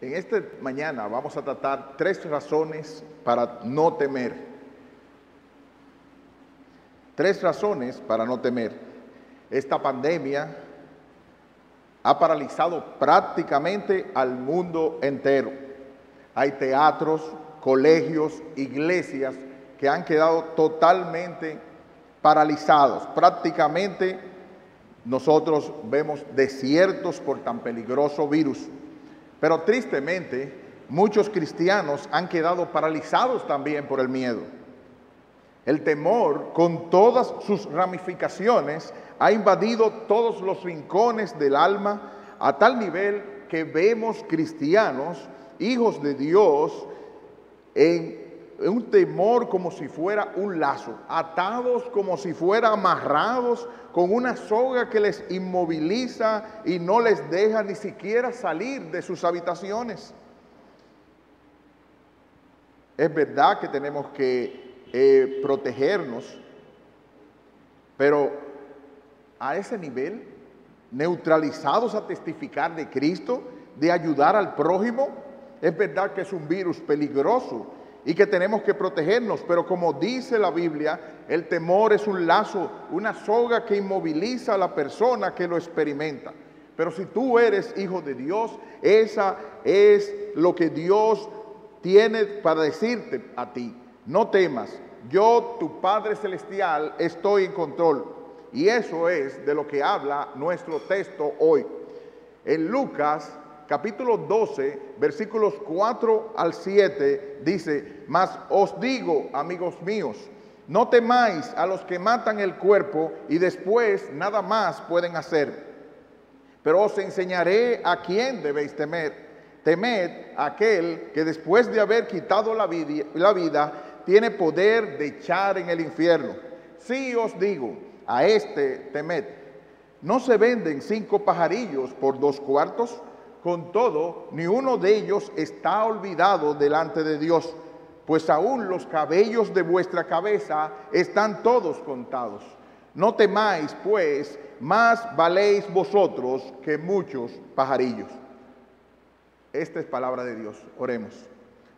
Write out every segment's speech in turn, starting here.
En esta mañana vamos a tratar 3 razones para no temer. 3 razones para no temer. Esta pandemia ha paralizado prácticamente al mundo entero. Hay teatros, colegios, iglesias que han quedado totalmente paralizados. Prácticamente nosotros vemos desiertos por tan peligroso virus. Pero tristemente, muchos cristianos han quedado paralizados también por el miedo. El temor, con todas sus ramificaciones, ha invadido todos los rincones del alma a tal nivel que vemos cristianos, hijos de Dios, en un temor como si fuera un lazo, atados como si fueran amarrados con una soga que les inmoviliza y no les deja ni siquiera salir de sus habitaciones. Es verdad que tenemos que protegernos, pero a ese nivel, neutralizados a testificar de Cristo, de ayudar al prójimo, es verdad que es un virus peligroso y que tenemos que protegernos, pero como dice la Biblia, el temor es un lazo, una soga que inmoviliza a la persona que lo experimenta. Pero si tú eres hijo de Dios, esa es lo que Dios tiene para decirte a ti. No temas, yo, tu Padre Celestial, estoy en control. Y eso es de lo que habla nuestro texto hoy. En Lucas capítulo 12, versículos 4 al 7, dice: mas os digo, amigos míos, no temáis a los que matan el cuerpo y después nada más pueden hacer. Pero os enseñaré a quién debéis temer. Temed a aquel que después de haber quitado la vida, tiene poder de echar en el infierno. Sí os digo, a este temed. ¿No se venden 5 pajarillos por 2 cuartos? Con todo, ni uno de ellos está olvidado delante de Dios, pues aún los cabellos de vuestra cabeza están todos contados. No temáis, pues, más valéis vosotros que muchos pajarillos. Esta es palabra de Dios. Oremos.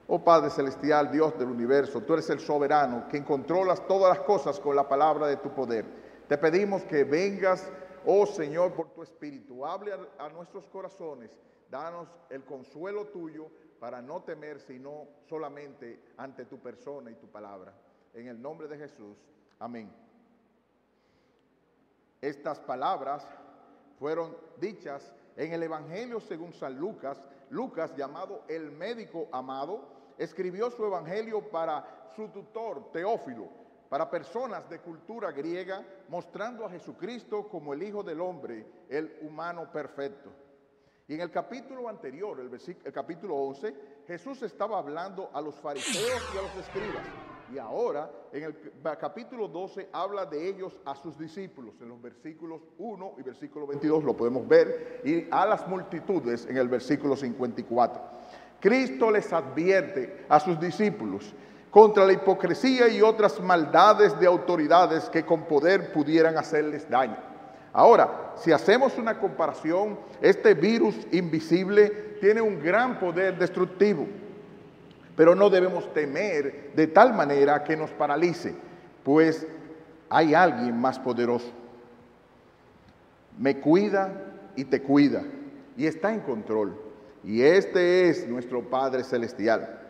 Oh Padre Celestial, Dios del universo, tú eres el soberano, quien controlas todas las cosas con la palabra de tu poder. Te pedimos que vengas, oh Señor, por tu Espíritu, hable a nuestros corazones. Danos el consuelo tuyo para no temer, sino solamente ante tu persona y tu palabra. En el nombre de Jesús. Amén. Estas palabras fueron dichas en el Evangelio según San Lucas. Lucas, llamado el médico amado, escribió su Evangelio para su tutor Teófilo, para personas de cultura griega, mostrando a Jesucristo como el Hijo del Hombre, el humano perfecto. Y en el capítulo anterior, el capítulo 11, Jesús estaba hablando a los fariseos y a los escribas. Y ahora, en el capítulo 12, habla de ellos a sus discípulos. En los versículos 1 y versículo 22 lo podemos ver. Y a las multitudes en el versículo 54. Cristo les advierte a sus discípulos contra la hipocresía y otras maldades de autoridades que con poder pudieran hacerles daño. Ahora, si hacemos una comparación, este virus invisible tiene un gran poder destructivo, pero no debemos temer de tal manera que nos paralice, pues hay alguien más poderoso. Me cuida y te cuida, y está en control, y este es nuestro Padre Celestial.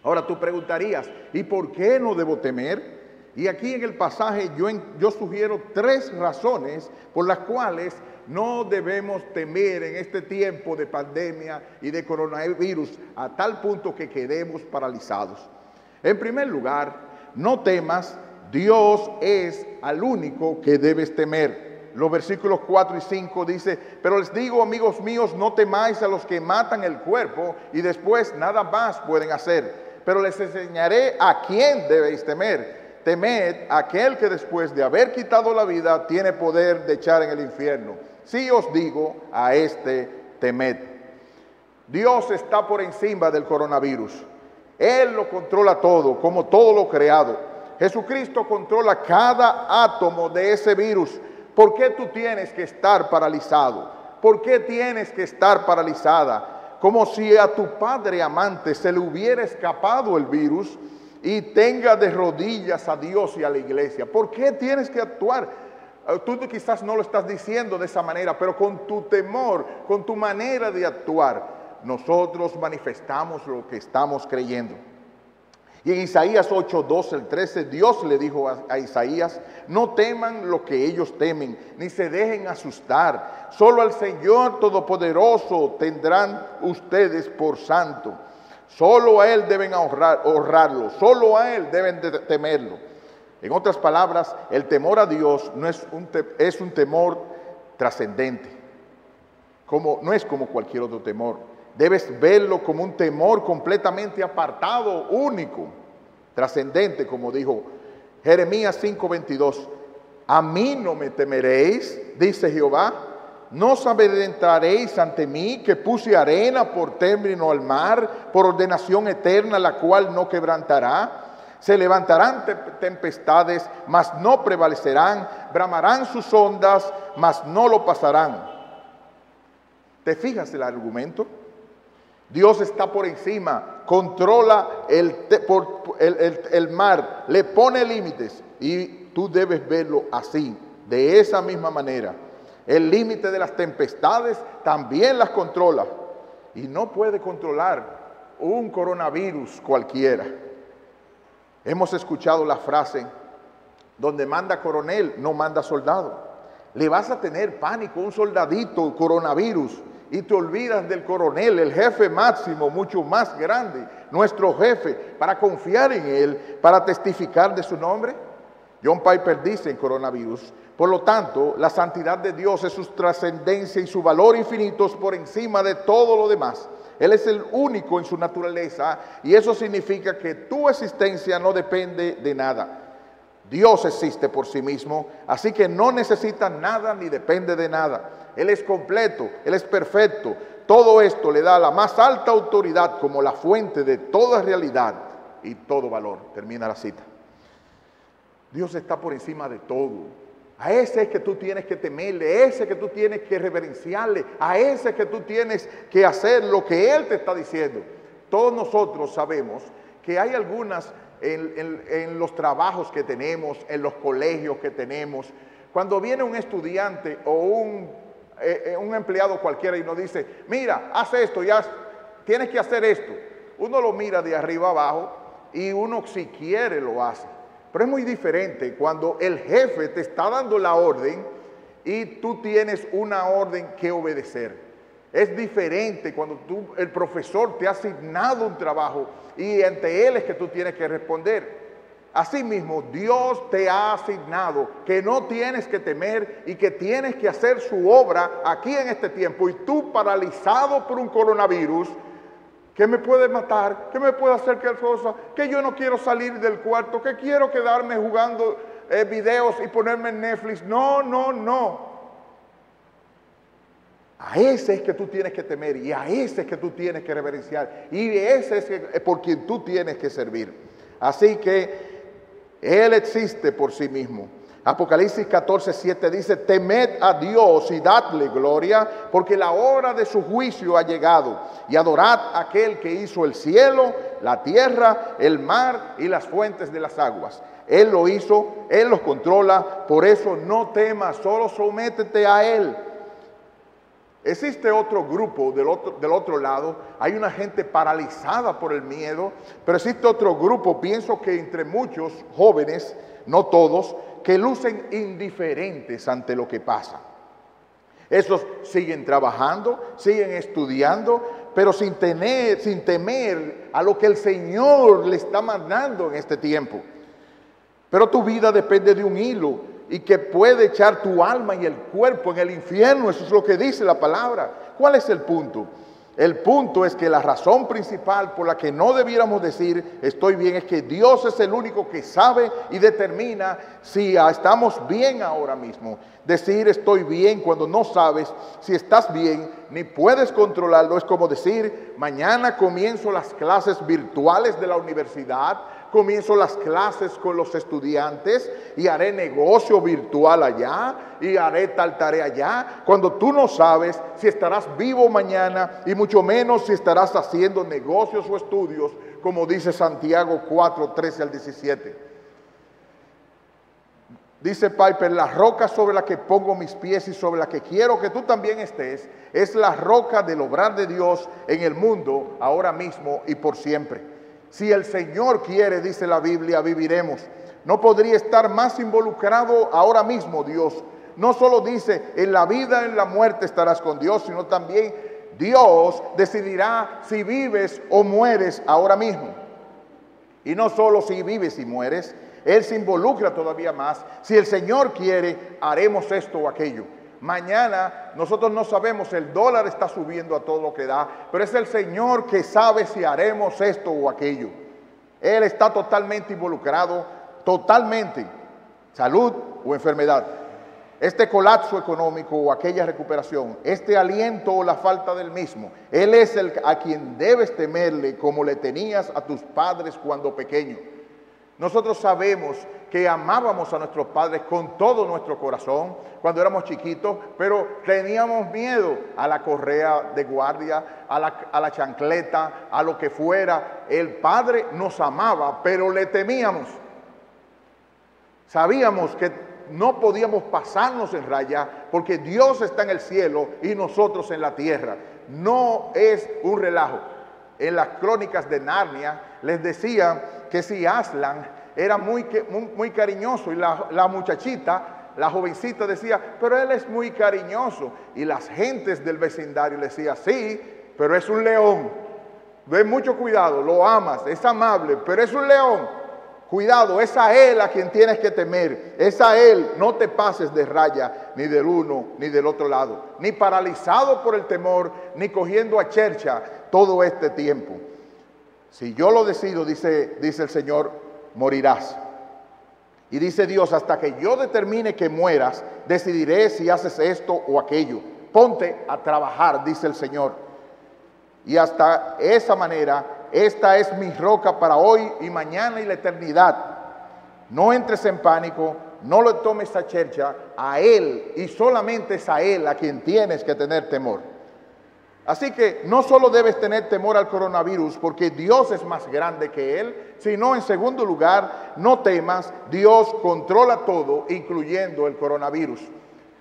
Ahora tú preguntarías, ¿y por qué no debo temer? Y aquí en el pasaje yo sugiero 3 razones por las cuales no debemos temer en este tiempo de pandemia y de coronavirus a tal punto que quedemos paralizados. En primer lugar, no temas, Dios es al único que debes temer. Los versículos 4 y 5 dice: pero les digo, amigos míos, no temáis a los que matan el cuerpo y después nada más pueden hacer. Pero les enseñaré a quién debéis temer. Temed a aquel que después de haber quitado la vida tiene poder de echar en el infierno. Sí os digo, a este temed. Dios está por encima del coronavirus. Él lo controla todo, como todo lo creado. Jesucristo controla cada átomo de ese virus. ¿Por qué tú tienes que estar paralizado? ¿Por qué tienes que estar paralizada? como si a tu padre amante se le hubiera escapado el virus y tenga de rodillas a Dios y a la iglesia. ¿Por qué tienes que actuar? Tú quizás no lo estás diciendo de esa manera, pero con tu temor, con tu manera de actuar, nosotros manifestamos lo que estamos creyendo. Y en Isaías 8, 12 al 13, Dios le dijo a Isaías: no teman lo que ellos temen, ni se dejen asustar. Solo al Señor Todopoderoso tendrán ustedes por santo. Solo a Él deben honrarlo, solo a Él deben de temerlo. En otras palabras, el temor a Dios no es un temor trascendente. No es como cualquier otro temor. Debes verlo como un temor completamente apartado, único, trascendente, como dijo Jeremías 5:22. A mí no me temeréis, dice Jehová. No os amedrentaréis ante mí, que puse arena por término al mar, por ordenación eterna, la cual no quebrantará. Se levantarán tempestades, mas no prevalecerán. Bramarán sus ondas, mas no lo pasarán. ¿Te fijas el argumento? Dios está por encima, controla el mar, le pone límites, y tú debes verlo así, de esa misma manera. El límite de las tempestades también las controla, y no puede controlar un coronavirus cualquiera. Hemos escuchado la frase: donde manda coronel, no manda soldado. Le vas a tener pánico a un soldadito coronavirus y te olvidas del coronel, el jefe máximo, mucho más grande, nuestro jefe, para confiar en él, para testificar de su nombre. John Piper dice en Coronavirus: por lo tanto, la santidad de Dios es su trascendencia y su valor infinitos por encima de todo lo demás. Él es el único en su naturaleza, y eso significa que tu existencia no depende de nada. Dios existe por sí mismo, así que no necesita nada ni depende de nada. Él es completo, Él es perfecto. Todo esto le da la más alta autoridad como la fuente de toda realidad y todo valor. Termina la cita. Dios está por encima de todo. A ese es que tú tienes que temerle, a ese que tú tienes que reverenciarle, a ese que tú tienes que hacer lo que Él te está diciendo. Todos nosotros sabemos que hay algunas en los trabajos que tenemos, en los colegios que tenemos, cuando viene un estudiante o un empleado cualquiera y nos dice: mira, haz esto, ya tienes que hacer esto. Uno lo mira de arriba abajo y uno, si quiere, lo hace. Pero es muy diferente cuando el jefe te está dando la orden y tú tienes una orden que obedecer. Es diferente cuando el profesor te ha asignado un trabajo y ante él es que tú tienes que responder. Asimismo, Dios te ha asignado que no tienes que temer y que tienes que hacer su obra aquí en este tiempo. Y tú, paralizado por un coronavirus, que me puede matar, que me puede hacer cualquier cosa, que yo no quiero salir del cuarto, que quiero quedarme jugando videos y ponerme en Netflix. No, no, no. A ese es que tú tienes que temer, y a ese es que tú tienes que reverenciar, y ese es por quien tú tienes que servir. Así que Él existe por sí mismo. Apocalipsis 14:7 dice: temed a Dios y dadle gloria, porque la hora de su juicio ha llegado, y adorad a aquel que hizo el cielo, la tierra, el mar y las fuentes de las aguas. Él lo hizo, Él los controla, por eso no temas, solo sométete a Él. Existe otro grupo del otro lado, hay una gente paralizada por el miedo, pero existe otro grupo, pienso que entre muchos jóvenes, no todos, que lucen indiferentes ante lo que pasa. Esos siguen trabajando, siguen estudiando, pero sin temer a lo que el Señor le está mandando en este tiempo. Pero tu vida depende de un hilo, y que puede echar tu alma y el cuerpo en el infierno. Eso es lo que dice la palabra. ¿Cuál es el punto? El punto es que la razón principal por la que no debiéramos decir estoy bien es que Dios es el único que sabe y determina si estamos bien ahora mismo. Decir estoy bien cuando no sabes si estás bien ni puedes controlarlo es como decir mañana comienzo las clases virtuales de la universidad, comienzo las clases con los estudiantes y haré negocio virtual allá y haré tal tarea allá, cuando tú no sabes si estarás vivo mañana y mucho menos si estarás haciendo negocios o estudios, como dice Santiago 4, 13 al 17. Dice Piper, la roca sobre la que pongo mis pies y sobre la que quiero que tú también estés, es la roca del obrar de Dios en el mundo, ahora mismo y por siempre. Si el Señor quiere, dice la Biblia, viviremos. No podría estar más involucrado ahora mismo Dios. No solo dice, en la vida, en la muerte estarás con Dios, sino también Dios decidirá si vives o mueres ahora mismo. Y no solo si vives y mueres, Él se involucra todavía más. Si el Señor quiere, haremos esto o aquello. Mañana nosotros no sabemos, el dólar está subiendo a todo lo que da, pero es el Señor que sabe si haremos esto o aquello. Él está totalmente involucrado, totalmente, salud o enfermedad. Este colapso económico o aquella recuperación, este aliento o la falta del mismo, Él es el a quien debes temerle como le tenías a tus padres cuando pequeño. Nosotros sabemos que amábamos a nuestros padres con todo nuestro corazón cuando éramos chiquitos, pero teníamos miedo a la correa de guardia, a la chancleta, a lo que fuera. El Padre nos amaba, pero le temíamos. Sabíamos que no podíamos pasarnos en raya porque Dios está en el cielo y nosotros en la tierra. No es un relajo. En las crónicas de Narnia les decían que si Aslan era muy cariñoso y la muchachita, la jovencita decía, pero él es muy cariñoso. Y las gentes del vecindario le decían, sí, pero es un león. Ven mucho cuidado, lo amas, es amable, pero es un león. Cuidado, es a él a quien tienes que temer, es a él, no te pases de raya, ni del uno ni del otro lado, ni paralizado por el temor, ni cogiendo a chercha todo este tiempo. Si yo lo decido, dice el Señor, morirás. Y dice Dios, hasta que yo determine que mueras, decidiré si haces esto o aquello. Ponte a trabajar, dice el Señor. Y hasta esa manera, esta es mi roca para hoy y mañana y la eternidad. No entres en pánico, no lo tomes a chercha, a Él y solamente es a Él a quien tienes que tener temor. Así que no solo debes tener temor al coronavirus porque Dios es más grande que Él, sino en segundo lugar, no temas, Dios controla todo, incluyendo el coronavirus.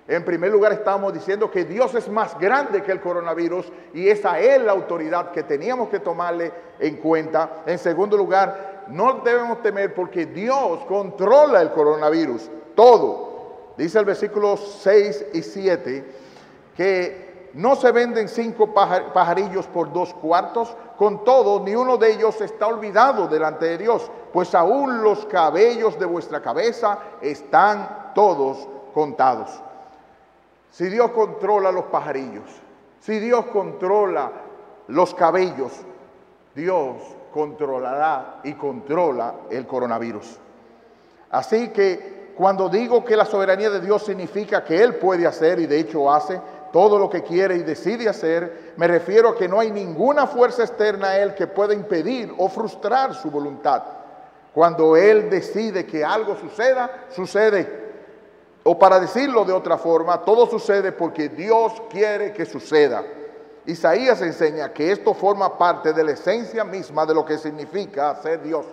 En primer lugar, estamos diciendo que Dios es más grande que el coronavirus y es a Él la autoridad que teníamos que tomarle en cuenta. En segundo lugar, no debemos temer porque Dios controla el coronavirus, todo. Dice el versículo 6 y 7 que no se venden 5 pajarillos por 2 cuartos, con todo, ni uno de ellos está olvidado delante de Dios, pues aún los cabellos de vuestra cabeza están todos contados. Si Dios controla los pajarillos, si Dios controla los cabellos, Dios controlará y controla el coronavirus. Así que cuando digo que la soberanía de Dios significa que Él puede hacer, y de hecho hace, todo lo que quiere y decide hacer, me refiero a que no hay ninguna fuerza externa a Él que pueda impedir o frustrar su voluntad. Cuando Él decide que algo suceda, sucede. O para decirlo de otra forma, todo sucede porque Dios quiere que suceda. Isaías enseña que esto forma parte de la esencia misma de lo que significa ser Dios.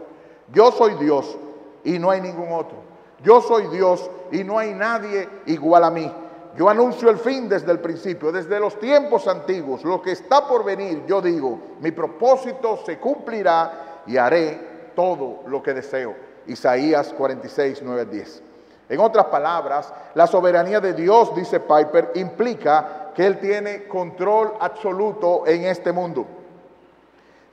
Yo soy Dios y no hay ningún otro. Yo soy Dios y no hay nadie igual a mí. Yo anuncio el fin desde el principio, desde los tiempos antiguos. Lo que está por venir, yo digo, mi propósito se cumplirá y haré todo lo que deseo. Isaías 46, 9 al 10. En otras palabras, la soberanía de Dios, dice Piper, implica que Él tiene control absoluto en este mundo.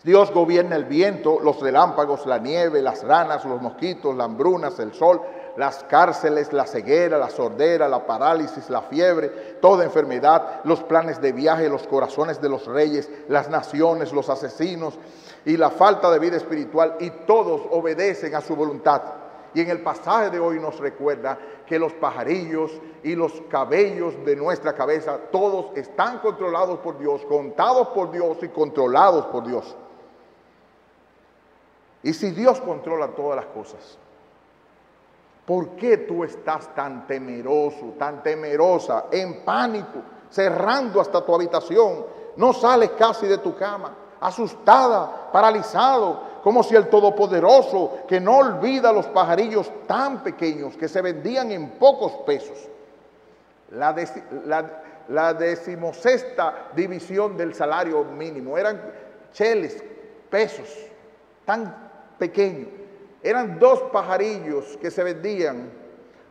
Dios gobierna el viento, los relámpagos, la nieve, las ranas, los mosquitos, las hambrunas, el sol, las cárceles, la ceguera, la sordera, la parálisis, la fiebre, toda enfermedad, los planes de viaje, los corazones de los reyes, las naciones, los asesinos y la falta de vida espiritual, y todos obedecen a su voluntad. Y en el pasaje de hoy nos recuerda que los pajarillos y los cabellos de nuestra cabeza, todos están controlados por Dios, contados por Dios y controlados por Dios. Y si Dios controla todas las cosas, ¿por qué tú estás tan temeroso, tan temerosa, en pánico, cerrando hasta tu habitación? No sales casi de tu cama, asustada, paralizado, como si el Todopoderoso, que no olvida los pajarillos tan pequeños que se vendían en pocos pesos, la 16ª división del salario mínimo, eran cheles, pesos, tan pequeños. Eran 2 pajarillos que se vendían.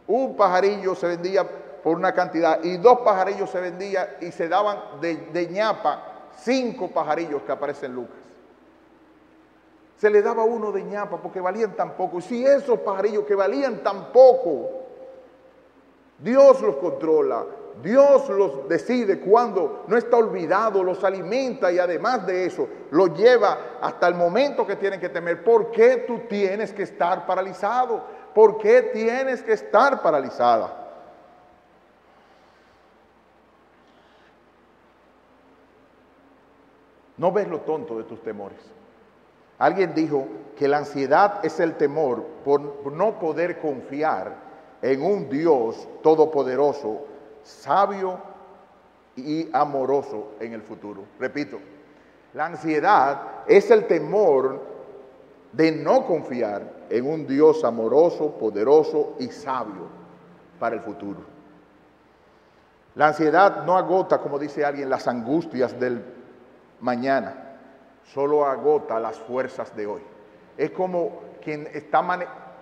Un pajarillo se vendía por una cantidad y 2 pajarillos se vendían y se daban de ñapa 5 pajarillos que aparecen en Lucas. Se le daba uno de ñapa porque valían tan poco. Y si esos pajarillos que valían tan poco, Dios los controla, Dios los decide cuando no está olvidado, los alimenta y además de eso, los lleva hasta el momento que tienen que temer. ¿Por qué tú tienes que estar paralizado? ¿Por qué tienes que estar paralizada? No ves lo tonto de tus temores. Alguien dijo que la ansiedad es el temor por no poder confiar en un Dios todopoderoso, sabio y amoroso en el futuro. Repito, la ansiedad es el temor de no confiar en un Dios amoroso, poderoso y sabio para el futuro. La ansiedad no agota, como dice alguien, las angustias del mañana, solo agota las fuerzas de hoy. Es como quien está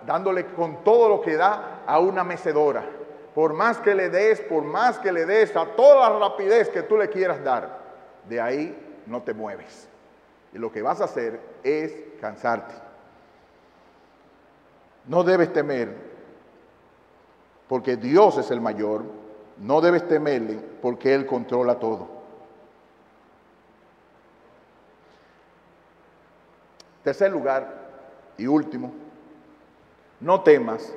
dándole con todo lo que da a una mecedora. Por más que le des a toda la rapidez que tú le quieras dar, de ahí no te mueves. Y lo que vas a hacer es cansarte. No debes temer, porque Dios es el mayor. No debes temerle, porque Él controla todo. Tercer lugar y último, no temas,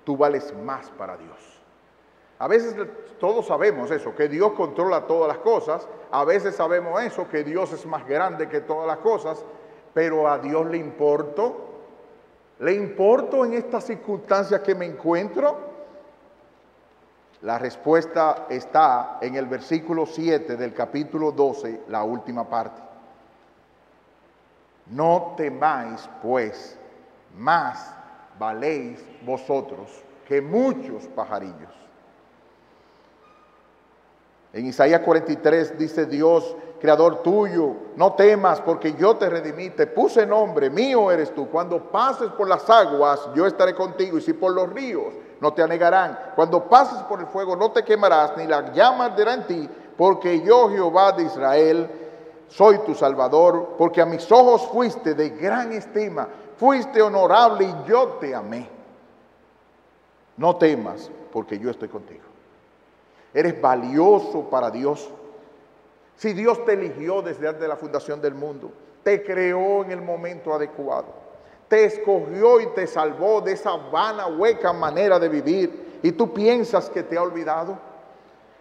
tú vales más para Dios. A veces todos sabemos eso, que Dios controla todas las cosas. A veces sabemos eso, que Dios es más grande que todas las cosas. Pero a Dios le importo. ¿Le importo en estas circunstancias que me encuentro? La respuesta está en el versículo 7 del capítulo 12, la última parte. No temáis, pues, más valéis vosotros que muchos pajarillos. En Isaías 43 dice Dios, creador tuyo, no temas porque yo te redimí, te puse nombre, mío eres tú. Cuando pases por las aguas, yo estaré contigo, y si por los ríos, no te anegarán. Cuando pases por el fuego, no te quemarás, ni la llama arderá en ti, porque yo, Jehová de Israel, soy tu Salvador, porque a mis ojos fuiste de gran estima, fuiste honorable y yo te amé. No temas, porque yo estoy contigo. Eres valioso para Dios. Si Dios te eligió desde antes de la fundación del mundo, te creó en el momento adecuado, te escogió y te salvó de esa vana, hueca manera de vivir, y tú piensas que te ha olvidado,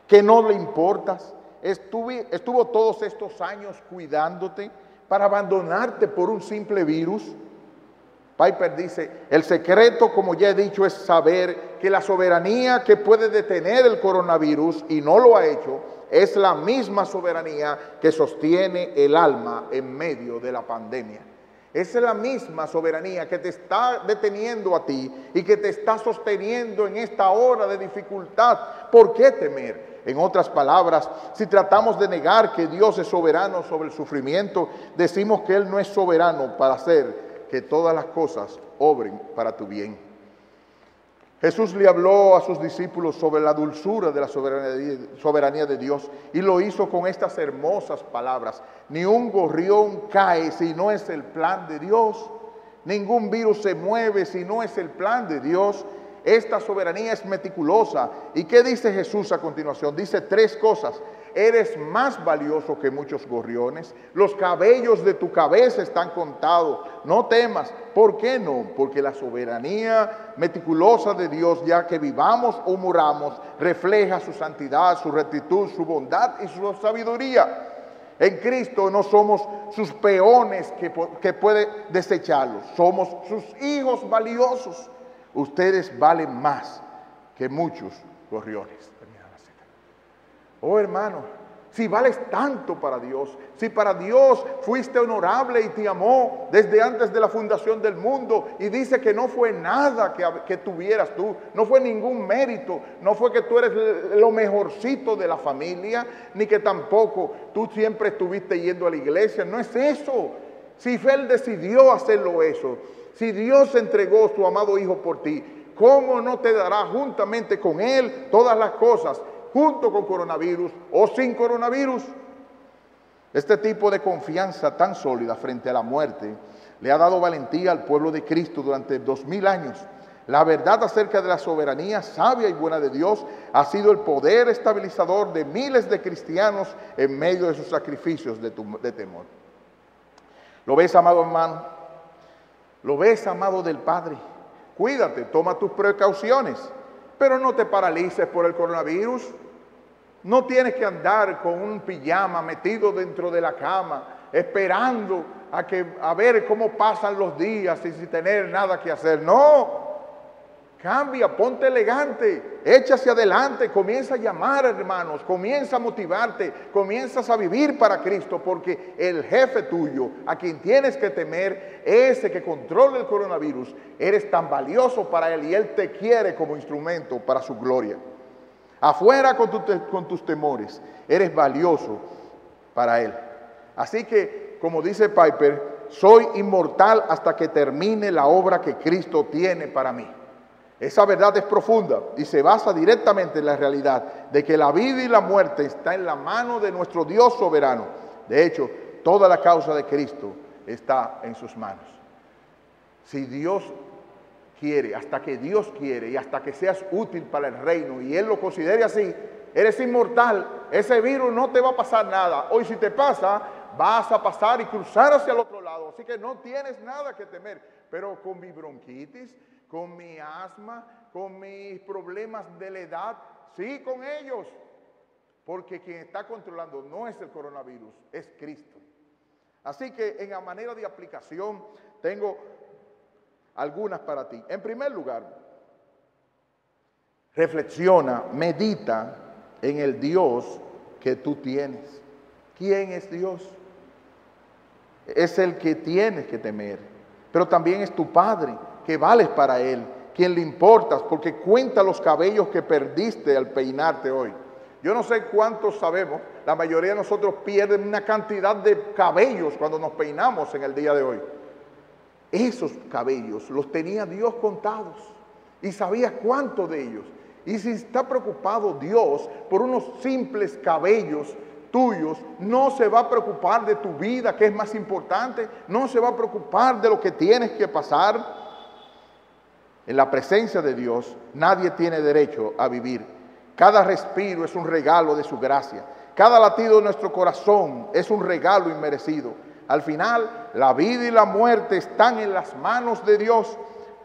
que no le importas. Estuvo todos estos años cuidándote para abandonarte por un simple virus. Piper dice, el secreto, como ya he dicho, es saber que la soberanía que puede detener el coronavirus, y no lo ha hecho, es la misma soberanía que sostiene el alma en medio de la pandemia. Es la misma soberanía que te está deteniendo a ti y que te está sosteniendo en esta hora de dificultad. ¿Por qué temer? En otras palabras, si tratamos de negar que Dios es soberano sobre el sufrimiento, decimos que Él no es soberano para hacer que todas las cosas obren para tu bien. Jesús le habló a sus discípulos sobre la dulzura de la soberanía de Dios, y lo hizo con estas hermosas palabras. Ni un gorrión cae si no es el plan de Dios. Ningún virus se mueve si no es el plan de Dios. Esta soberanía es meticulosa. ¿Y qué dice Jesús a continuación? Dice 3 cosas. Eres más valioso que muchos gorriones. Los cabellos de tu cabeza están contados. No temas. ¿Por qué no? Porque la soberanía meticulosa de Dios, ya que vivamos o muramos, refleja su santidad, su rectitud, su bondad y su sabiduría. En Cristo no somos sus peones que puede desecharlos. Somos sus hijos valiosos. Ustedes valen más que muchos gorriones. Oh, hermano, si vales tanto para Dios, si para Dios fuiste honorable y te amó desde antes de la fundación del mundo, y dice que no fue nada que tuvieras tú, no fue ningún mérito, no fue que tú eres lo mejorcito de la familia, ni que tampoco tú siempre estuviste yendo a la iglesia, no es eso. Si Él decidió hacerlo eso, si Dios entregó su amado Hijo por ti, ¿cómo no te dará juntamente con Él todas las cosas? Junto con coronavirus o sin coronavirus. Este tipo de confianza tan sólida frente a la muerte le ha dado valentía al pueblo de Cristo durante 2000 años. La verdad acerca de la soberanía sabia y buena de Dios ha sido el poder estabilizador de miles de cristianos en medio de sus sacrificios de temor. ¿Lo ves, amado hermano? ¿Lo ves, amado del Padre? Cuídate, toma tus precauciones. Pero no te paralices por el coronavirus. No tienes que andar con un pijama metido dentro de la cama, esperando a ver cómo pasan los días y sin tener nada que hacer. No, cambia, ponte elegante, echa hacia adelante, comienza a llamar, hermanos, comienza a motivarte, comienzas a vivir para Cristo, porque el jefe tuyo, a quien tienes que temer, ese que controla el coronavirus, eres tan valioso para Él y Él te quiere como instrumento para su gloria. Afuera con tus temores, eres valioso para Él. Así que, como dice Piper, soy inmortal hasta que termine la obra que Cristo tiene para mí. Esa verdad es profunda y se basa directamente en la realidad de que la vida y la muerte está en la mano de nuestro Dios soberano. De hecho, toda la causa de Cristo está en sus manos. Si Dios quiere, hasta que Dios quiere y hasta que seas útil para el reino y Él lo considere así, eres inmortal. Ese virus no te va a pasar nada. Hoy si te pasa, vas a pasar y cruzar hacia el otro lado. Así que no tienes nada que temer. Pero con mi bronquitis, con mi asma, con mis problemas de la edad, sí, con ellos. Porque quien está controlando no es el coronavirus, es Cristo. Así que en la manera de aplicación tengo algunas para ti. En primer lugar, reflexiona, medita en el Dios que tú tienes. ¿Quién es Dios? Es el que tienes que temer, pero también es tu Padre, que vales para Él, quien le importas, porque cuenta los cabellos que perdiste al peinarte hoy. Yo no sé cuántos sabemos, la mayoría de nosotros pierden una cantidad de cabellos cuando nos peinamos en el día de hoy. Esos cabellos los tenía Dios contados y sabía cuánto de ellos. Y si está preocupado Dios por unos simples cabellos tuyos, no se va a preocupar de tu vida, que es más importante, no se va a preocupar de lo que tienes que pasar. En la presencia de Dios, nadie tiene derecho a vivir. Cada respiro es un regalo de su gracia. Cada latido de nuestro corazón es un regalo inmerecido. Al final, la vida y la muerte están en las manos de Dios.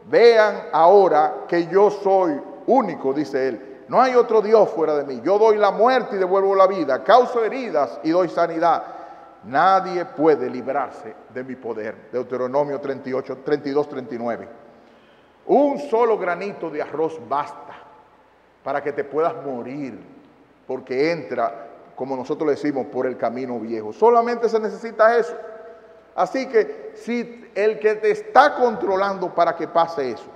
Vean ahora que yo soy único, dice Él. No hay otro Dios fuera de mí. Yo doy la muerte y devuelvo la vida. Causo heridas y doy sanidad. Nadie puede librarse de mi poder. Deuteronomio 32, 39. Un solo granito de arroz basta para que te puedas morir, porque entra, como nosotros le decimos, por el camino viejo. Solamente se necesita eso. Así que si el que te está controlando para que pase eso,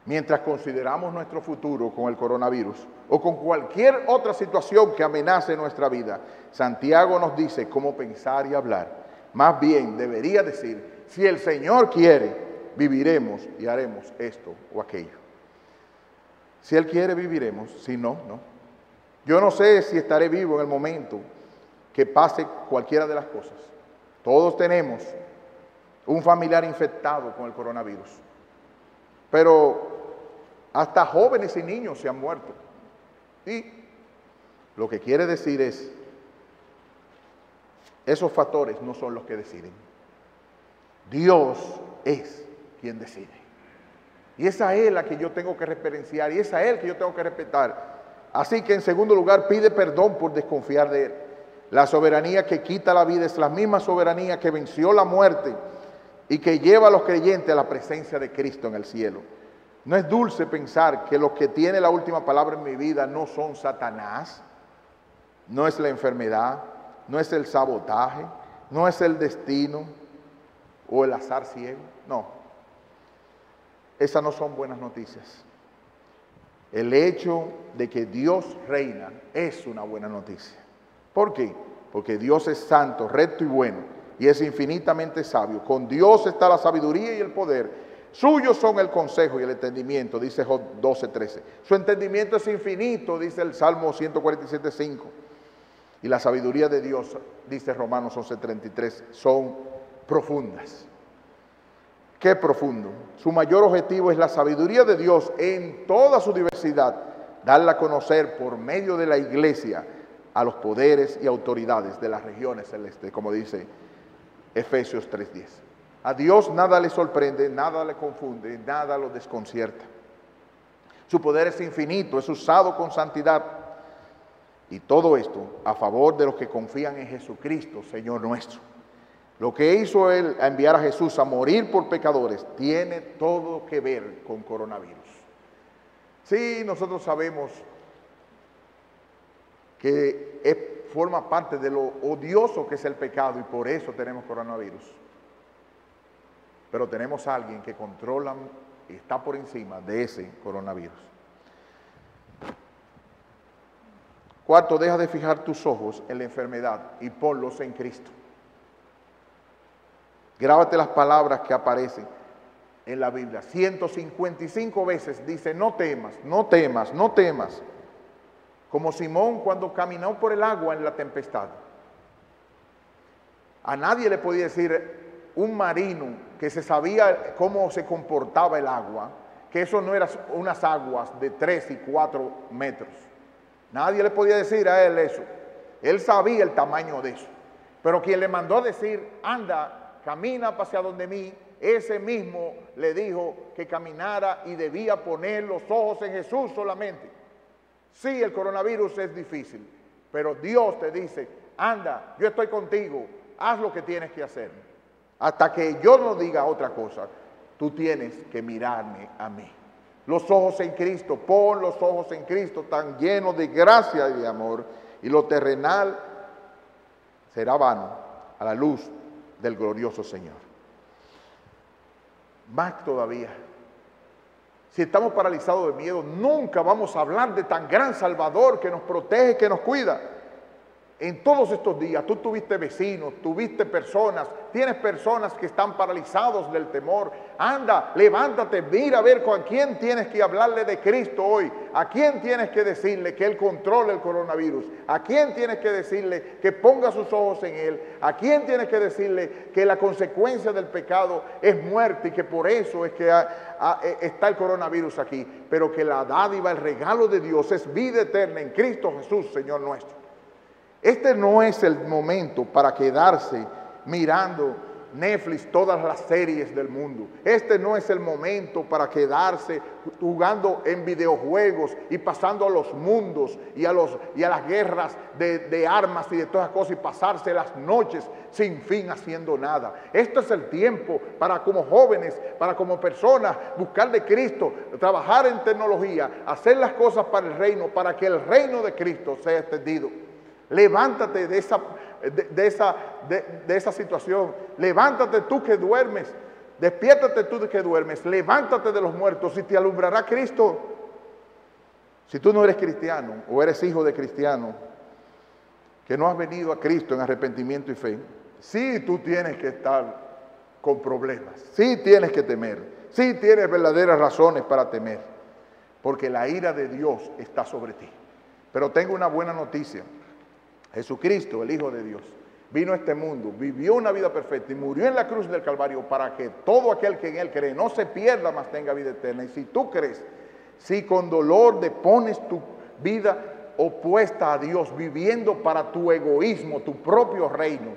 mientras consideramos nuestro futuro con el coronavirus o con cualquier otra situación que amenace nuestra vida, Santiago nos dice cómo pensar y hablar. Más bien debería decir, si el Señor quiere, viviremos y haremos esto o aquello. Si Él quiere, viviremos. Si no, no. Yo no sé si estaré vivo en el momento que pase cualquiera de las cosas. Todos tenemos un familiar infectado con el coronavirus. Pero Hasta jóvenes y niños se han muerto. Y lo que quiere decir es, esos factores no son los que deciden. Dios es quien decide. Y esa es la que yo tengo que reverenciar, y esa es el que yo tengo que respetar. Así que en segundo lugar, pide perdón por desconfiar de Él. La soberanía que quita la vida es la misma soberanía que venció la muerte y que lleva a los creyentes a la presencia de Cristo en el cielo. No es dulce pensar que los que tienen la última palabra en mi vida no son Satanás, no es la enfermedad, no es el sabotaje, no es el destino o el azar ciego. No, esas no son buenas noticias. El hecho de que Dios reina es una buena noticia. ¿Por qué? Porque Dios es santo, recto y bueno, y es infinitamente sabio. Con Dios está la sabiduría y el poder. Suyos son el consejo y el entendimiento, dice Job 12:13. Su entendimiento es infinito, dice el Salmo 147:5. Y la sabiduría de Dios, dice Romanos 11:33, son profundas. ¿Qué profundo? Su mayor objetivo es la sabiduría de Dios en toda su diversidad, darla a conocer por medio de la iglesia a los poderes y autoridades de las regiones celestes, como dice Efesios 3:10. A Dios nada le sorprende, nada le confunde, nada lo desconcierta. Su poder es infinito, es usado con santidad. Y todo esto a favor de los que confían en Jesucristo, Señor nuestro. Lo que hizo Él a enviar a Jesús a morir por pecadores tiene todo que ver con coronavirus. Sí, nosotros sabemos que forma parte de lo odioso que es el pecado y por eso tenemos coronavirus. Pero tenemos a alguien que controla y está por encima de ese coronavirus. Cuarto, deja de fijar tus ojos en la enfermedad y ponlos en Cristo. Grábate las palabras que aparecen en la Biblia. 155 veces dice, no temas, no temas, no temas. Como Simón cuando caminó por el agua en la tempestad. A nadie le podía decir un marino que se sabía cómo se comportaba el agua, que eso no eran unas aguas de 3 y 4 metros. Nadie le podía decir a él eso. Él sabía el tamaño de eso. Pero quien le mandó a decir, anda, camina hacia donde mí, ese mismo le dijo que caminara y debía poner los ojos en Jesús solamente. Sí, el coronavirus es difícil, pero Dios te dice, anda, yo estoy contigo, haz lo que tienes que hacer. Hasta que yo no diga otra cosa, tú tienes que mirarme a mí. Los ojos en Cristo, pon los ojos en Cristo, tan llenos de gracia y de amor, y lo terrenal será vano a la luz del glorioso Señor. Más todavía, si estamos paralizados de miedo, nunca vamos a hablar de tan gran Salvador que nos protege, que nos cuida. En todos estos días tú tuviste vecinos, tuviste personas, tienes personas que están paralizados del temor. Anda, levántate, mira a ver con quién tienes que hablarle de Cristo hoy. A quién tienes que decirle que Él controle el coronavirus. A quién tienes que decirle que ponga sus ojos en Él. A quién tienes que decirle que la consecuencia del pecado es muerte y que por eso es que está el coronavirus aquí. Pero que la dádiva, el regalo de Dios es vida eterna en Cristo Jesús, Señor nuestro. Este no es el momento para quedarse mirando Netflix, todas las series del mundo. Este no es el momento para quedarse jugando en videojuegos y pasando a los mundos y a las guerras de armas y de todas las cosas y pasarse las noches sin fin haciendo nada. Este es el tiempo para como jóvenes, para como personas, buscar de Cristo, trabajar en tecnología, hacer las cosas para el reino, para que el reino de Cristo sea extendido. Levántate de esa situación. Levántate tú que duermes. Despiértate tú que duermes. Levántate de los muertos y te alumbrará Cristo. Si tú no eres cristiano o eres hijo de cristiano, que no has venido a Cristo en arrepentimiento y fe, sí tú tienes que estar con problemas. Sí tienes que temer. Sí tienes verdaderas razones para temer. Porque la ira de Dios está sobre ti. Pero tengo una buena noticia. Jesucristo, el Hijo de Dios, vino a este mundo, vivió una vida perfecta y murió en la cruz del Calvario para que todo aquel que en Él cree no se pierda, mas tenga vida eterna. Y si tú crees, Si con dolor depones tu vida opuesta a Dios, viviendo para tu egoísmo, tu propio reino,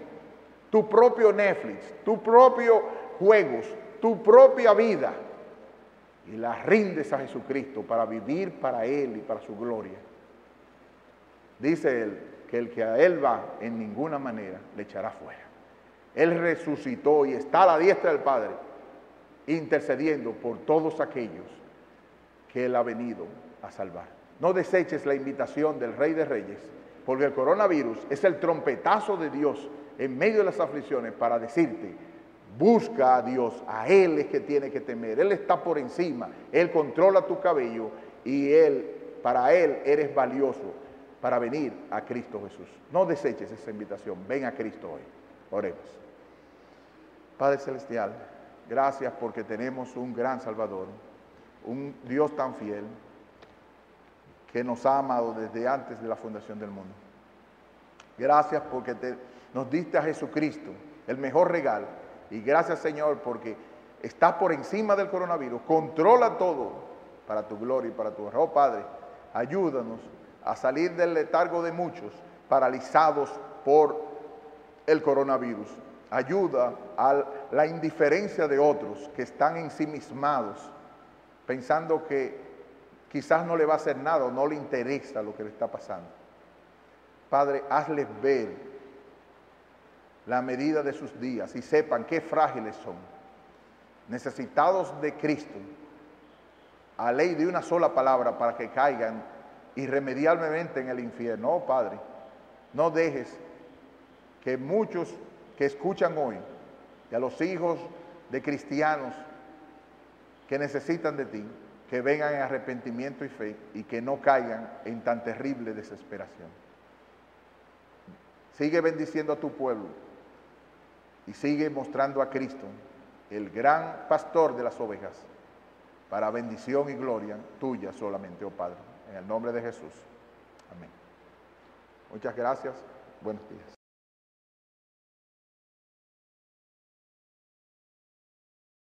tu propio Netflix, tu propio juegos, tu propia vida, y la rindes a Jesucristo para vivir para Él y para su gloria. Dice Él que el que a Él va en ninguna manera le echará fuera. Él resucitó y está a la diestra del Padre, intercediendo por todos aquellos que Él ha venido a salvar. No deseches la invitación del Rey de Reyes, porque el coronavirus es el trompetazo de Dios en medio de las aflicciones para decirte: busca a Dios, a Él es que tiene que temer, Él está por encima, Él controla tu cabello y para Él eres valioso para venir a Cristo Jesús. No deseches esa invitación, ven a Cristo hoy. Oremos. Padre Celestial, gracias porque tenemos un gran Salvador, un Dios tan fiel que nos ha amado desde antes de la fundación del mundo. Gracias porque nos diste a Jesucristo, el mejor regalo. Y gracias, Señor, porque estás por encima del coronavirus, controla todo para tu gloria y para tu honra. Oh Padre, ayúdanos a salir del letargo de muchos paralizados por el coronavirus. Ayuda a la indiferencia de otros que están ensimismados, pensando que quizás no le va a hacer nada o no le interesa lo que le está pasando. Padre, hazles ver la medida de sus días y sepan qué frágiles son, necesitados de Cristo, a ley de una sola palabra para que caigan irremediablemente en el infierno. Oh Padre, no dejes que muchos que escuchan hoy, y a los hijos de cristianos que necesitan de ti, que vengan en arrepentimiento y fe y que no caigan en tan terrible desesperación. Sigue bendiciendo a tu pueblo y sigue mostrando a Cristo, el gran pastor de las ovejas, para bendición y gloria tuya solamente, oh Padre, en el nombre de Jesús. Amén. Muchas gracias. Buenos días.